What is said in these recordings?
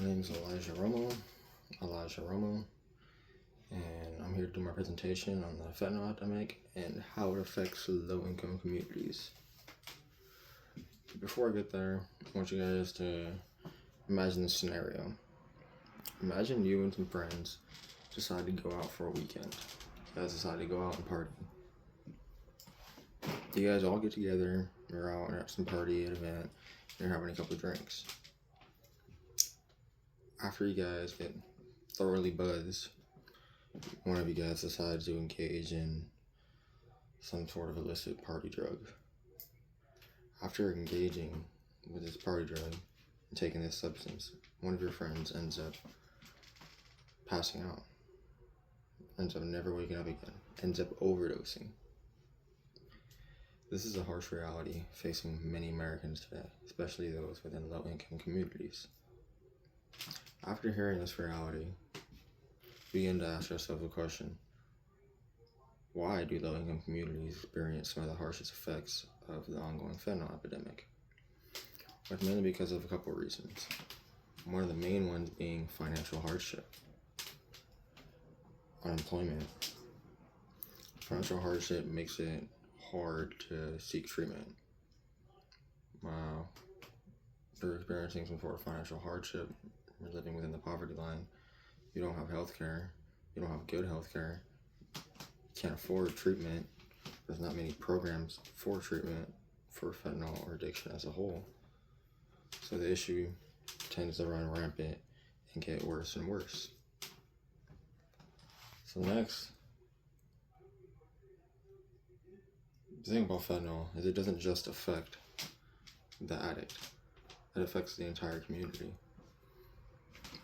My name is Elijah Romo, and I'm here to do my presentation on the fentanyl epidemic and how it affects low-income communities. Before I get there, I want you guys to imagine this scenario. Imagine you and some friends decide to go out for a weekend. You guys decide to go out and party. You guys all get together, you're out at some party, an event, and you're having a couple of drinks. After you guys get thoroughly buzzed, one of you guys decides to engage in some sort of illicit party drug. After engaging with this party drug and taking this substance, one of your friends ends up passing out, ends up never waking up again, ends up overdosing. This is a harsh reality facing many Americans today, especially those within low-income communities. After hearing this reality, we begin to ask ourselves the question, why do low-income communities experience some of the harshest effects of the ongoing fentanyl epidemic? Well, it's mainly because of a couple of reasons. One of the main ones being financial hardship, unemployment. Financial hardship makes it hard to seek treatment. You're experiencing some sort of financial hardship, you're living within the poverty line, you don't have health care, you don't have good health care, you can't afford treatment, there's not many programs for treatment for fentanyl or addiction as a whole. So the issue tends to run rampant and get worse and worse. So next, the thing about fentanyl is it doesn't just affect the addict, it affects the entire community.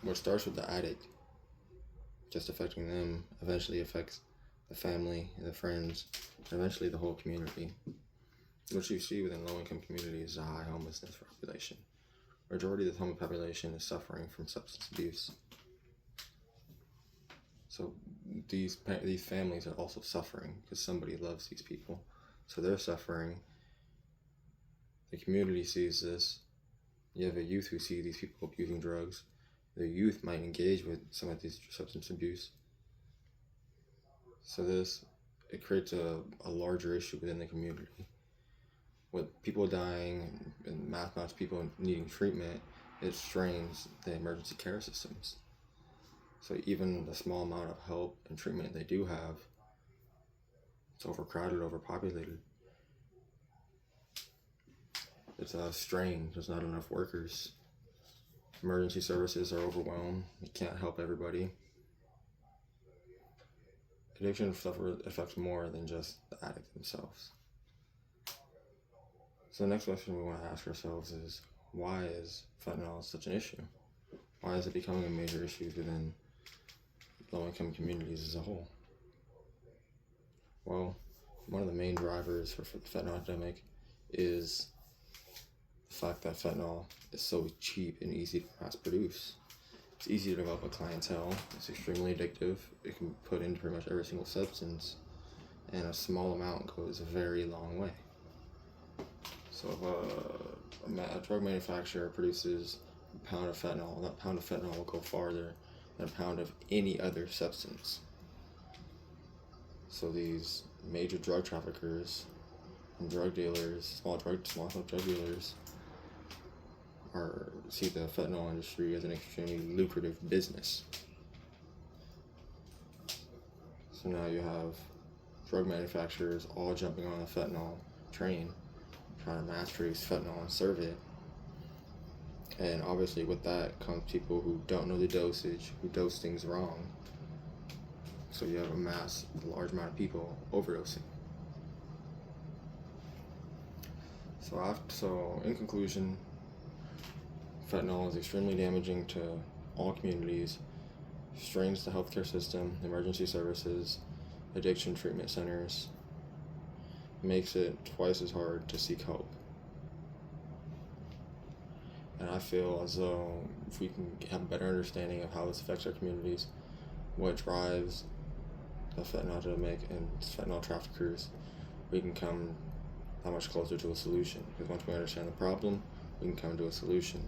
What starts with the addict, just affecting them, eventually affects the family, the friends, and eventually the whole community. What you see within low-income communities is a high homelessness population. Majority of the homeless population is suffering from substance abuse. So these families are also suffering because somebody loves these people. So they're suffering. The community sees this. You have a youth who see these people abusing drugs. The youth might engage with some of these substance abuse. So it creates a larger issue within the community. With people dying and mass amounts of people needing treatment, it strains the emergency care systems. So even the small amount of help and treatment they do have, it's overcrowded, overpopulated. It's a strain, there's not enough workers. Emergency services are overwhelmed, you can't help everybody. Addiction affects more than just the addict themselves. So the next question we want to ask ourselves is, why is fentanyl such an issue? Why is it becoming a major issue within low-income communities as a whole? Well, one of the main drivers for the fentanyl epidemic is the fact that fentanyl is so cheap and easy to mass produce. It's easy to develop a clientele, it's extremely addictive, it can be put into pretty much every single substance, and a small amount goes a very long way. So if a drug manufacturer produces a pound of fentanyl, that pound of fentanyl will go farther than a pound of any other substance. So these major drug traffickers and drug dealers, small drug dealers, see the fentanyl industry as an extremely lucrative business. So now you have drug manufacturers all jumping on the fentanyl train, trying to mass produce fentanyl and serve it. And obviously with that comes people who don't know the dosage, who dose things wrong. So you have a large amount of people overdosing. So in conclusion, fentanyl is extremely damaging to all communities, strains the healthcare system, emergency services, addiction treatment centers, makes it twice as hard to seek help. And I feel as though if we can have a better understanding of how this affects our communities, what drives the fentanyl epidemic and fentanyl traffickers, we can come that much closer to a solution. Because once we understand the problem, we can come to a solution.